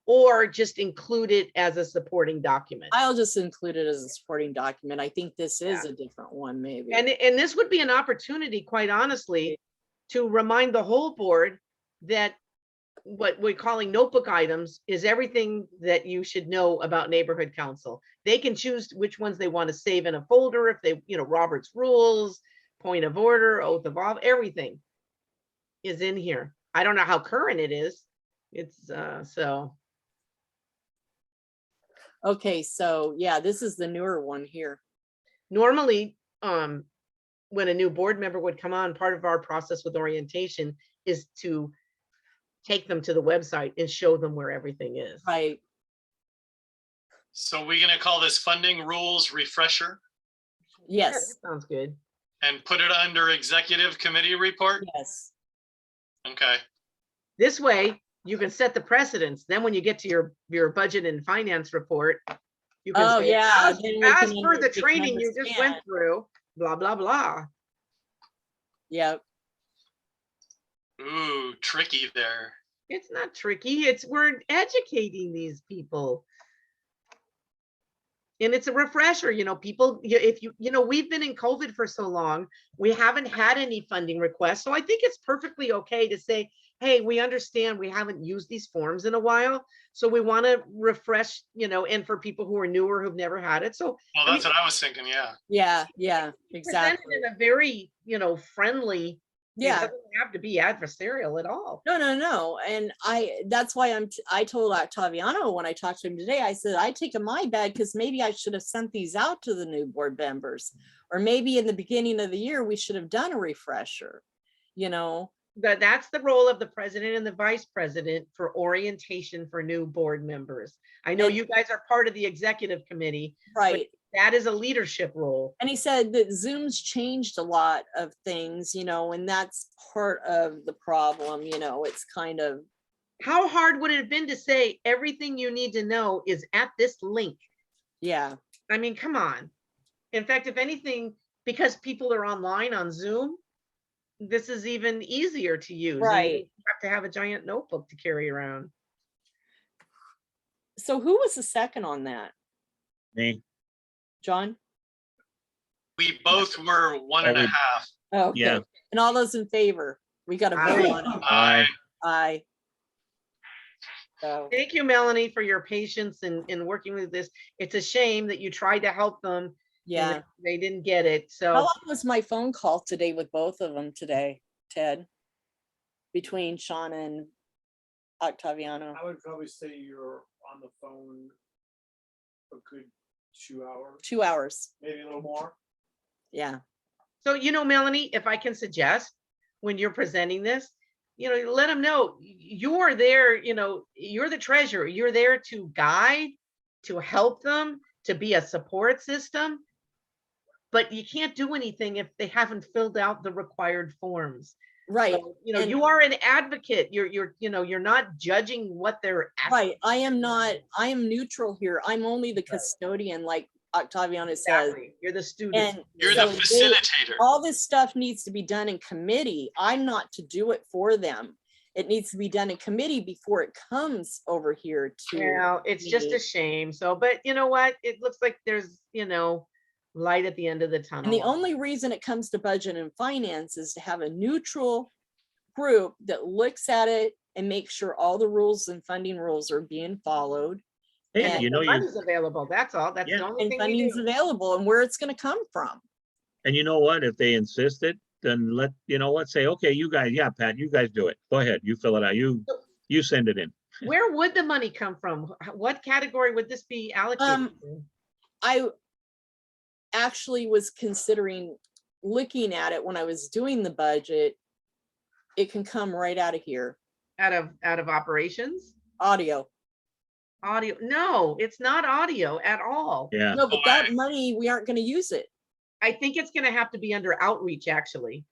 Speaker 3: Or just include it as a supporting document.
Speaker 1: I'll just include it as a supporting document. I think this is a different one, maybe.
Speaker 3: And this would be an opportunity, quite honestly, to remind the whole board that what we're calling notebook items is everything that you should know about neighborhood council. They can choose which ones they want to save in a folder if they, Robert's rules, point of order, oath of office, everything is in here. I don't know how current it is. It's so.
Speaker 1: Okay, so yeah, this is the newer one here.
Speaker 3: Normally, when a new board member would come on, part of our process with orientation is to take them to the website and show them where everything is.
Speaker 1: Right.
Speaker 4: So we're gonna call this funding rules refresher
Speaker 3: Yeah,
Speaker 1: Yes,
Speaker 3: that sounds good.
Speaker 4: and put it under executive committee report?
Speaker 1: yes.
Speaker 4: Okay,
Speaker 3: This way, you can set the precedence. Then when you get to your budget and finance report, you can
Speaker 1: Oh,
Speaker 3: say,
Speaker 1: yeah,
Speaker 3: as
Speaker 1: then we
Speaker 3: as
Speaker 1: can
Speaker 3: per the
Speaker 1: we can
Speaker 3: training you just went
Speaker 1: understand.
Speaker 3: through, blah, blah, blah.
Speaker 1: Yep.
Speaker 4: ooh, tricky there.
Speaker 3: It's not tricky. We're educating these people. And it's a refresher, people, if we've been in COVID for so long, we haven't had any funding requests. So I think it's perfectly okay to say, hey, we understand we haven't used these forms in a while. So we want to refresh, and for people who are newer, who've never had it. So
Speaker 4: Well, that's what I was thinking, yeah.
Speaker 1: Yeah,
Speaker 3: present
Speaker 1: exactly.
Speaker 3: it in a very, friendly, it
Speaker 1: Yeah.
Speaker 3: doesn't have to be adversarial at all.
Speaker 1: No. And that's why I told Octaviano when I talked to him today, I said, I take in my bag because maybe I should have sent these out to the new board members. Or maybe in the beginning of the year, we should have done a refresher,
Speaker 3: That's the role of the president and the vice president for orientation for new board members. I know
Speaker 1: And-
Speaker 3: you guys are part of the executive committee.
Speaker 1: Right.
Speaker 3: That is a leadership role.
Speaker 1: And he said that Zoom's changed a lot of things, and that's part of the problem, it's kind of,
Speaker 3: How hard would it have been to say everything you need to know is at this link?
Speaker 1: yeah.
Speaker 3: I mean, come on. In fact, if anything, because people are online on Zoom, this is even easier to use. and you
Speaker 1: Right.
Speaker 3: don't have to have a giant notebook to carry around.
Speaker 1: So who was the second on that?
Speaker 2: me,
Speaker 1: John?
Speaker 4: We both were one and a half.
Speaker 1: Oh, okay.
Speaker 2: Yeah.
Speaker 1: And all those in favor? We got to
Speaker 3: Aye.
Speaker 1: vote on it.
Speaker 2: Aye.
Speaker 1: Aye. So,
Speaker 3: Thank you, Melanie, for your patience in working with this. It's a shame that you tried to help them. and
Speaker 1: yeah.
Speaker 3: They didn't get it.
Speaker 1: How
Speaker 3: So
Speaker 1: long was my phone call today with both of them today, Ted? Between Sean and Octaviano?
Speaker 5: I would probably say you're on the phone a good 2 hours,
Speaker 1: 2 hours.
Speaker 5: maybe a little more.
Speaker 1: Yeah.
Speaker 3: So, Melanie, if I can suggest, when you're presenting this, let them know you're there, you're the treasurer. You're there to guide, to help them, to be a support system. but you can't do anything if they haven't filled out the required forms.
Speaker 1: Right,
Speaker 3: So, you know,
Speaker 1: and-
Speaker 3: you are an advocate. You're not judging what they're asking.
Speaker 1: right. I am neutral here. I'm only the custodian, like Octaviana says.
Speaker 3: Exactly. You're the student.
Speaker 1: And
Speaker 4: You're
Speaker 1: so
Speaker 4: the facilitator.
Speaker 1: all this stuff needs to be done in committee. I'm not to do it for them. It needs to be done in committee before it comes over here to.
Speaker 3: Well, it's just a
Speaker 1: me.
Speaker 3: shame. So, but you know what? It looks like there's, light at the end of the tunnel.
Speaker 1: And the only reason it comes to budget and finance is to have a neutral group that looks at it and makes sure all the rules and funding rules are being followed.
Speaker 2: Hey,
Speaker 1: And
Speaker 2: you know,
Speaker 3: Money's available. That's all. That's
Speaker 2: Yeah.
Speaker 3: the only
Speaker 1: And
Speaker 3: thing we
Speaker 1: funding's
Speaker 3: do.
Speaker 1: available and where it's gonna come from.
Speaker 2: and you know what? If they insist it, then let's say, okay, you guys, yeah, Pat, you guys do it. Go ahead. You fill it out. You send it in.
Speaker 3: Where would the money come from? What category would this be allocated to?
Speaker 1: I actually was considering looking at it when I was doing the budget. It can come right out of here.
Speaker 3: Out of operations?
Speaker 1: Audio.
Speaker 3: Audio? No, it's not audio at all.
Speaker 2: Yeah.
Speaker 1: No, but that money, we aren't gonna use it.
Speaker 3: I think it's gonna have to be under outreach, actually.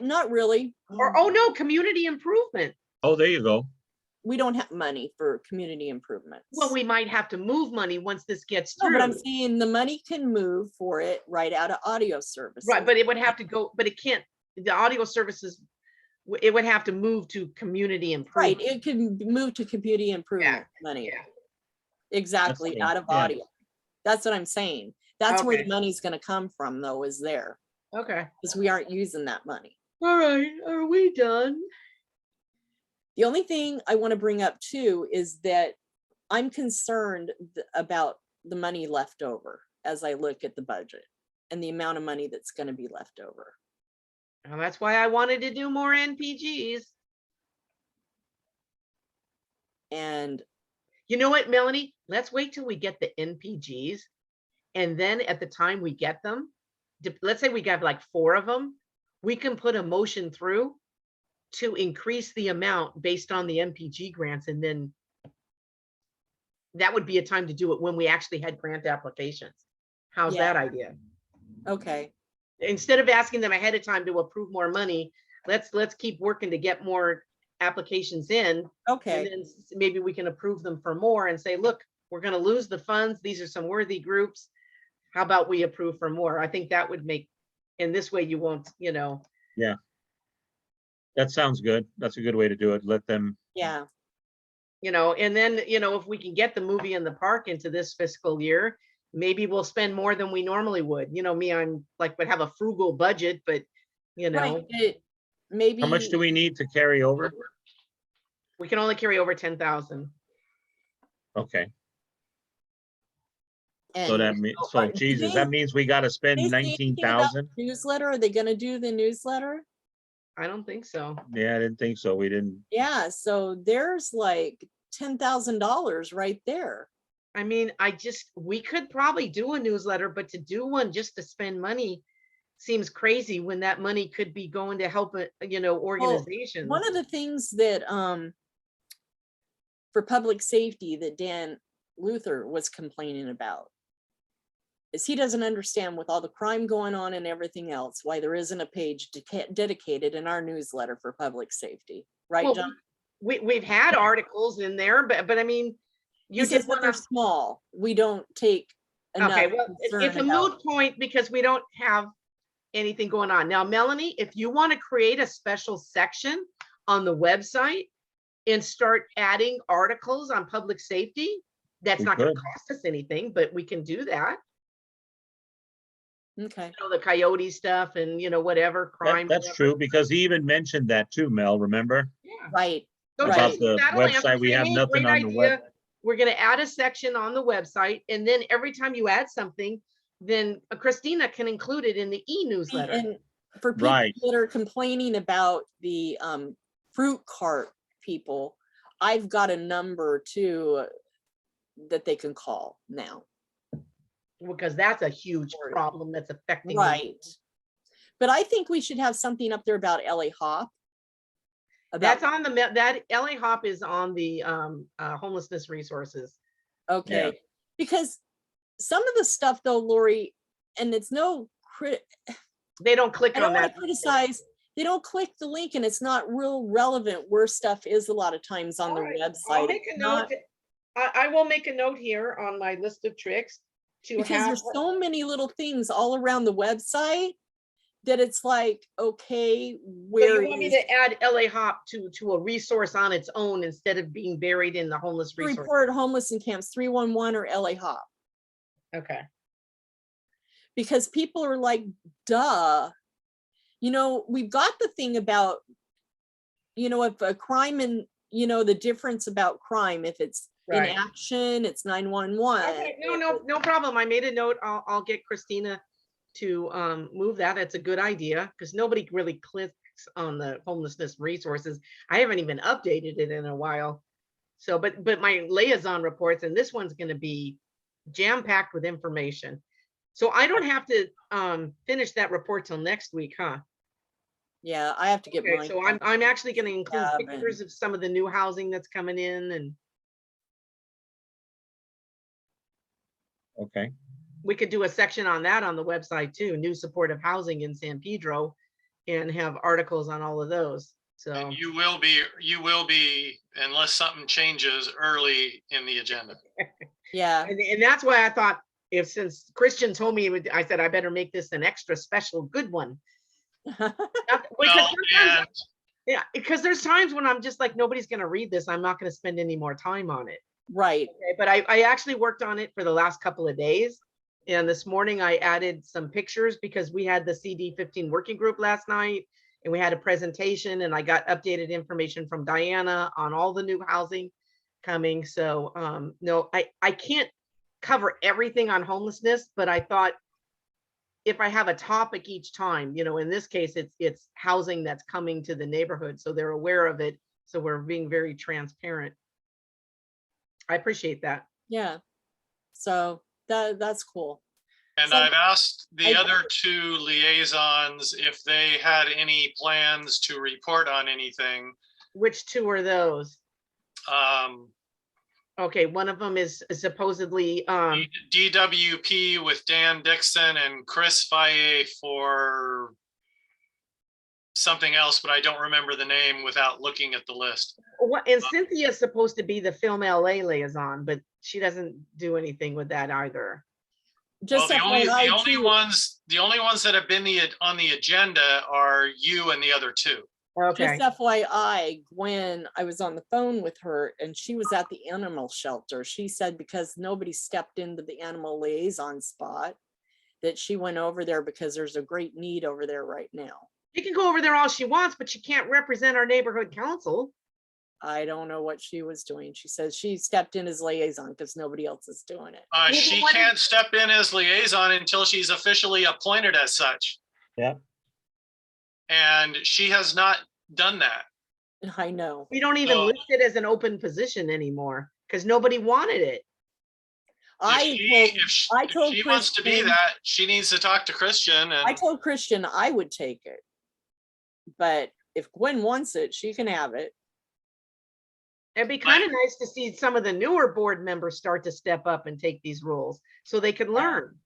Speaker 1: Not really.
Speaker 3: Or, oh no, community improvement.
Speaker 2: Oh, there you go.
Speaker 1: We don't have money for community improvements.
Speaker 3: Well, we might have to move money once this gets
Speaker 1: No, but I'm
Speaker 3: through.
Speaker 1: saying the money can move for it right out of audio services.
Speaker 3: Right, but it would have to go, but it can't, the audio services, it would have to move to community
Speaker 1: Right,
Speaker 3: improvement.
Speaker 1: it can move to community improvement money.
Speaker 3: yeah.
Speaker 1: Exactly,
Speaker 2: true,
Speaker 1: out of
Speaker 2: yeah.
Speaker 1: audio. That's what I'm saying. That's where the
Speaker 3: Okay.
Speaker 1: money's gonna come from though, is there,
Speaker 3: Okay.
Speaker 1: because we aren't using that money.
Speaker 3: All right, are we done?
Speaker 1: The only thing I want to bring up too is that I'm concerned about the money left over as I look at the budget and the amount of money that's going to be left over.
Speaker 3: And that's why I wanted to do more NPGs.
Speaker 1: And
Speaker 3: You know what, Melanie? Let's wait till we get the NPGs. And then at the time we get them, let's say we got like 4 of them, we can put a motion through to increase the amount based on the NPG grants. And then that would be a time to do it when we actually had grant applications. How's
Speaker 1: Yeah.
Speaker 3: that idea?
Speaker 1: okay,
Speaker 3: Instead of asking them ahead of time to approve more money, let's keep working to get more applications in. And
Speaker 1: okay,
Speaker 3: then maybe we can approve them for more and say, look, we're going to lose the funds. These are some worthy groups. How about we approve for more? I think that would make, in this way, you won't,
Speaker 2: Yeah. That sounds good. That's a good way to do it. Let them,
Speaker 1: yeah,
Speaker 3: and then, if we can get the movie in the park into this fiscal year, maybe we'll spend more than we normally would. Me, I'm like, would have a frugal budget, but,
Speaker 1: right. Maybe.
Speaker 2: how much do we need to carry over?
Speaker 3: we can only carry over 10,000.
Speaker 2: Okay, so
Speaker 1: and
Speaker 2: that means,
Speaker 1: so,
Speaker 2: so
Speaker 1: do
Speaker 2: Jesus,
Speaker 1: they-
Speaker 2: that means we gotta
Speaker 1: they
Speaker 2: spend
Speaker 1: say anything about
Speaker 2: 19,000?
Speaker 1: Newsletter, are they gonna do the newsletter?
Speaker 3: I don't think so.
Speaker 2: Yeah, I didn't think so. We didn't,
Speaker 1: Yeah, so there's like $10,000 right there.
Speaker 3: I mean, we could probably do a newsletter, but to do one just to spend money seems crazy when that money could be going to help, organizations.
Speaker 1: One of the things that for public safety that Dan Luther was complaining about is he doesn't understand with all the crime going on and everything else, why there isn't a page dedicated in our newsletter for public safety, right,
Speaker 3: Well,
Speaker 1: John?
Speaker 3: We've had articles in there, but I mean,
Speaker 1: He
Speaker 3: you
Speaker 1: says
Speaker 3: just
Speaker 1: that
Speaker 3: want
Speaker 1: they're
Speaker 3: to.
Speaker 1: small. We don't take enough
Speaker 3: Okay, well,
Speaker 1: concern
Speaker 3: it's a
Speaker 1: about-
Speaker 3: moot point because we don't have anything going on. Now, Melanie, if you want to create a special section on the website and start adding articles on public safety, that's
Speaker 2: We
Speaker 3: not going to
Speaker 2: could.
Speaker 3: cost us anything, but we can do that.
Speaker 1: Okay,
Speaker 3: The coyote stuff and, whatever crime.
Speaker 2: that's
Speaker 3: whatever.
Speaker 2: true, because he even mentioned that too, Mel, remember?
Speaker 3: Yeah.
Speaker 1: right.
Speaker 3: So
Speaker 1: Right.
Speaker 3: just
Speaker 2: About the
Speaker 3: that'll answer,
Speaker 2: website, we
Speaker 3: say,
Speaker 2: have
Speaker 3: "Hey,
Speaker 2: nothing
Speaker 3: great
Speaker 2: on the web.
Speaker 3: idea. We're gonna add a section on the website, and then every time you add something, then Christina can include it in the e-newsletter."
Speaker 1: And for people
Speaker 2: Right.
Speaker 1: that are complaining about the fruit cart people, I've got a number too that they can call now.
Speaker 3: Because that's a huge problem that's affecting. the-
Speaker 1: Right. But I think we should have something up there about LA Hop.
Speaker 3: That's
Speaker 1: About,
Speaker 3: on that LA Hop is on the homelessness resources.
Speaker 1: okay, because some of the stuff though, Lori, and it's no
Speaker 3: They don't click
Speaker 1: I
Speaker 3: on
Speaker 1: don't want
Speaker 3: that.
Speaker 1: to criticize. They don't click the link and it's not real relevant where stuff is a lot of times on
Speaker 3: All
Speaker 1: the
Speaker 3: right,
Speaker 1: website.
Speaker 3: I'll make a
Speaker 1: It's
Speaker 3: note.
Speaker 1: not-
Speaker 3: I will make a note here on my list of tricks to
Speaker 1: Because
Speaker 3: have.
Speaker 1: there's so many little things all around the website that it's like, okay,
Speaker 3: So
Speaker 1: where
Speaker 3: you want me
Speaker 1: is
Speaker 3: to add LA Hop to a resource on its own instead of being buried in the homeless
Speaker 1: the
Speaker 3: resource?
Speaker 1: report homeless in camps 311 or LA Hop?
Speaker 3: Okay.
Speaker 1: Because people are like, duh. You know, we've got the thing about, you know, if a crime and, you know, the difference about crime, if it's in
Speaker 3: Right.
Speaker 1: action, it's 911.
Speaker 3: Okay, no problem. I made a note. I'll get Christina to move that. It's a good idea because nobody really clicks on the homelessness resources. I haven't even updated it in a while. So, but my liaison reports, and this one's going to be jam-packed with information. So I don't have to finish that report till next week, huh?
Speaker 1: Yeah, I have to get
Speaker 3: Okay,
Speaker 1: mine.
Speaker 3: so I'm actually going to include
Speaker 1: Yeah, but-
Speaker 3: pictures of some of the new housing that's coming in, and
Speaker 2: Okay,
Speaker 3: we could do a section on that on the website too, new supportive housing in San Pedro, and have articles on all of those. So,
Speaker 4: And you will be, unless something changes early in the agenda.
Speaker 1: Yeah,
Speaker 3: and that's why I thought since Christian told me, I said, I better make this an extra special good one. Because
Speaker 4: Well,
Speaker 3: sometimes,
Speaker 4: and
Speaker 3: yeah, because there's times when I'm just like, nobody's going to read this. I'm not going to spend any more time on it.
Speaker 1: right.
Speaker 3: Okay, but I actually worked on it for the last couple of days. And this morning I added some pictures because we had the CD15 working group last night and we had a presentation and I got updated information from Diana on all the new housing coming. So no, I can't cover everything on homelessness, but I thought if I have a topic each time, you know, in this case, it's housing that's coming to the neighborhood. So they're aware of it. So we're being very transparent. I appreciate that.
Speaker 1: Yeah. So that's cool.
Speaker 4: And
Speaker 1: So-
Speaker 4: I've asked the
Speaker 1: I-
Speaker 4: other two liaisons if they had any plans to report on anything.
Speaker 3: Which two are those?
Speaker 4: Um,
Speaker 3: Okay, one of them is supposedly,
Speaker 4: DWP with Dan Dixon and Chris Faye for something else, but I don't remember the name without looking at the list.
Speaker 3: and Cynthia's supposed to be the Film LA liaison, but she doesn't do anything with that either.
Speaker 1: Just
Speaker 4: Well, the
Speaker 1: FYI
Speaker 4: only
Speaker 1: too,
Speaker 4: ones that have been on the agenda are you and the other two.
Speaker 3: Okay,
Speaker 1: just FYI, Gwen, I was on the phone with her and she was at the animal shelter. She said because nobody stepped into the animal liaison spot, that she went over there because there's a great need over there right now.
Speaker 3: she can go over there all she wants, but she can't represent our neighborhood council.
Speaker 1: I don't know what she was doing. She says she stepped in as liaison because nobody else is doing it.
Speaker 3: Well,
Speaker 4: She
Speaker 3: what is-
Speaker 4: can't step in as liaison until she's officially appointed as such.
Speaker 2: Yeah.
Speaker 4: And she has not done that.
Speaker 1: I know.
Speaker 3: We don't even
Speaker 4: So-
Speaker 3: list it as an open position anymore because nobody wanted it.
Speaker 1: I told
Speaker 4: If she wants to be
Speaker 1: Kristen-
Speaker 4: that, she needs to talk to Christian
Speaker 1: I
Speaker 4: and
Speaker 1: told Christian I would take it. But if Gwen wants it, she can have it.
Speaker 3: It'd be kind of nice to see some of the newer board members start to step up and take these roles so they can learn.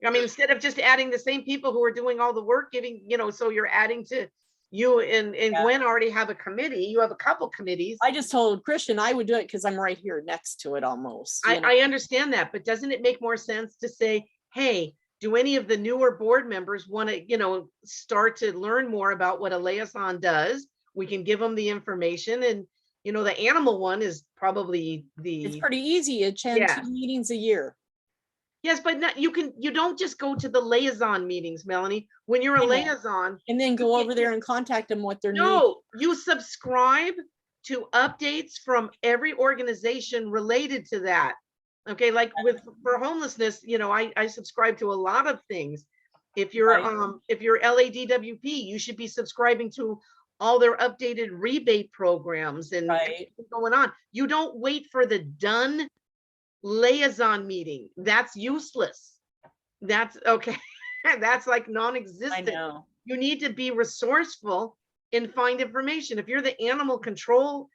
Speaker 3: I mean, instead of just adding the same people who are doing all the work, giving, you know, so you're adding to you and
Speaker 1: Yeah.
Speaker 3: Gwen already have a committee. You have a couple committees.
Speaker 1: I just told Christian I would do it because I'm right here next to it almost. you know?
Speaker 3: I understand that, but doesn't it make more sense to say, hey, do any of the newer board members want to, you know, start to learn more about what a liaison does? We can give them the information and, you know, the animal one is probably
Speaker 1: It's
Speaker 3: the,
Speaker 1: pretty easy. Attend
Speaker 3: Yeah.
Speaker 1: 2 meetings a year.
Speaker 3: yes, but not, you don't just go to the liaison meetings, Melanie. When you're a
Speaker 1: I know.
Speaker 3: liaison,
Speaker 1: And then go
Speaker 3: Okay.
Speaker 1: over there and contact them what their needs.
Speaker 3: no, you subscribe to updates from every organization related to that. Okay, like for homelessness, you know, I subscribe to a lot of things. If you're
Speaker 1: Right.
Speaker 3: if you're LADWP, you should be subscribing to all their updated rebate programs and
Speaker 1: Right.
Speaker 3: everything going on. You don't wait for the done liaison meeting. That's useless. That's okay. That's like
Speaker 1: I
Speaker 3: non-existent.
Speaker 1: know.
Speaker 3: You need to be resourceful and find information. If you're the animal control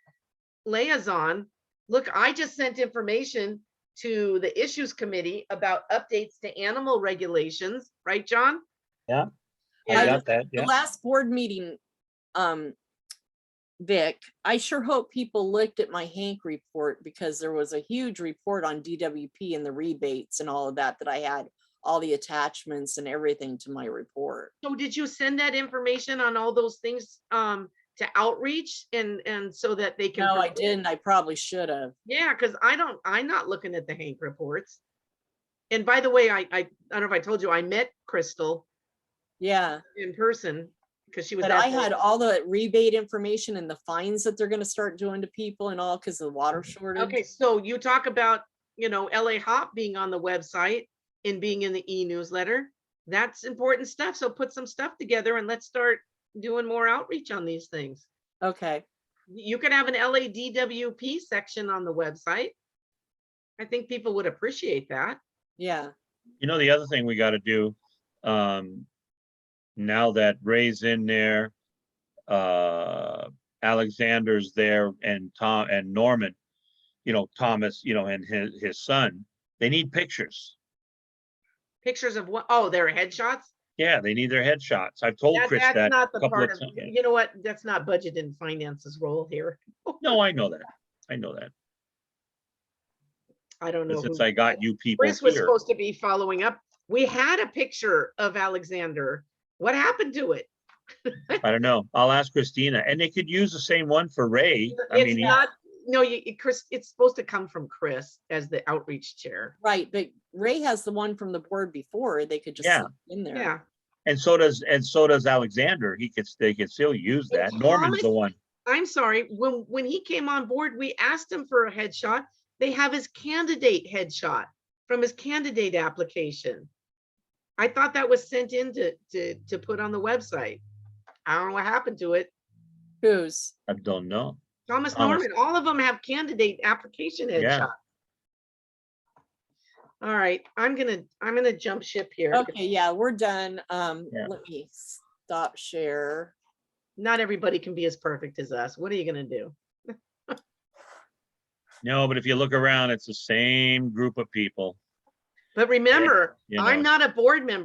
Speaker 3: liaison, look, I just sent information to the issues committee about updates to animal regulations, right, John?
Speaker 2: Yeah,
Speaker 1: I
Speaker 2: I got that,
Speaker 1: The
Speaker 2: yeah.
Speaker 1: last board meeting, Vic, I sure hope people looked at my Hank report, because there was a huge report on DWP and the rebates and all of that I had all the attachments and everything to my report.
Speaker 3: So did you send that information on all those things to outreach and so that they can?
Speaker 1: No, I didn't. I probably should have.
Speaker 3: Yeah, because I'm not looking at the Hank reports. And by the way, I don't know if I told you, I met Crystal
Speaker 1: Yeah,
Speaker 3: in person because she was
Speaker 1: but
Speaker 3: at
Speaker 1: I
Speaker 3: the-
Speaker 1: had all the rebate information and the fines that they're gonna start doing to people and all because of the water shortage.
Speaker 3: Okay, so you talk about, LA Hop being on the website and being in the e-newsletter. That's important stuff. So put some stuff together and let's start doing more outreach on these things.
Speaker 1: Okay,
Speaker 3: You could have an LADWP section on the website. I think people would appreciate that.
Speaker 1: yeah,
Speaker 2: You know, the other thing we gotta do, now that Ray's in there, Alexander's there, and Tom and Norman, Thomas, and his son, they need pictures.
Speaker 3: Pictures of what? Oh, their headshots?
Speaker 2: Yeah, they need their headshots. I've told Chris
Speaker 3: That's
Speaker 2: that
Speaker 3: not
Speaker 2: a
Speaker 3: the
Speaker 2: couple
Speaker 3: part
Speaker 2: of
Speaker 3: of,
Speaker 2: times.
Speaker 3: you know what? That's not budget and finance's role here.
Speaker 2: No, I know that. I know that.
Speaker 3: I don't know.
Speaker 2: But since
Speaker 3: who-
Speaker 2: I got you people
Speaker 3: Chris was
Speaker 2: here,
Speaker 3: supposed to be following up. We had a picture of Alexander. What happened to it?
Speaker 2: I don't know. I'll ask Christina, and they could use the same one for Ray. I
Speaker 3: It's
Speaker 2: mean,
Speaker 3: not, no, Chris, it's supposed to come from Chris as the outreach chair.
Speaker 1: right. But Ray has the one from the board before. They could just
Speaker 2: Yeah.
Speaker 1: slip in there.
Speaker 3: Yeah.
Speaker 2: and so does Alexander. They could still use
Speaker 3: And
Speaker 2: that. Norman's the
Speaker 3: Thomas-
Speaker 2: one.
Speaker 3: I'm sorry, when he came on board, we asked him for a headshot. They have his candidate headshot from his candidate application. I thought that was sent in to put on the website. I don't know what happened to it.
Speaker 1: Who's?
Speaker 2: I don't know.
Speaker 3: Thomas
Speaker 2: Thomas.
Speaker 3: Norman, all of them have candidate application
Speaker 2: Yeah.
Speaker 3: headshot. All right, I'm gonna jump ship here.
Speaker 1: Okay, yeah, we're done.
Speaker 2: Yeah.
Speaker 1: Let me stop share.
Speaker 3: Not everybody can be as perfect as us. What are you gonna do?
Speaker 2: No, but if you look around, it's the same group of people.
Speaker 3: But remember,
Speaker 2: you know.
Speaker 3: I'm not a board member.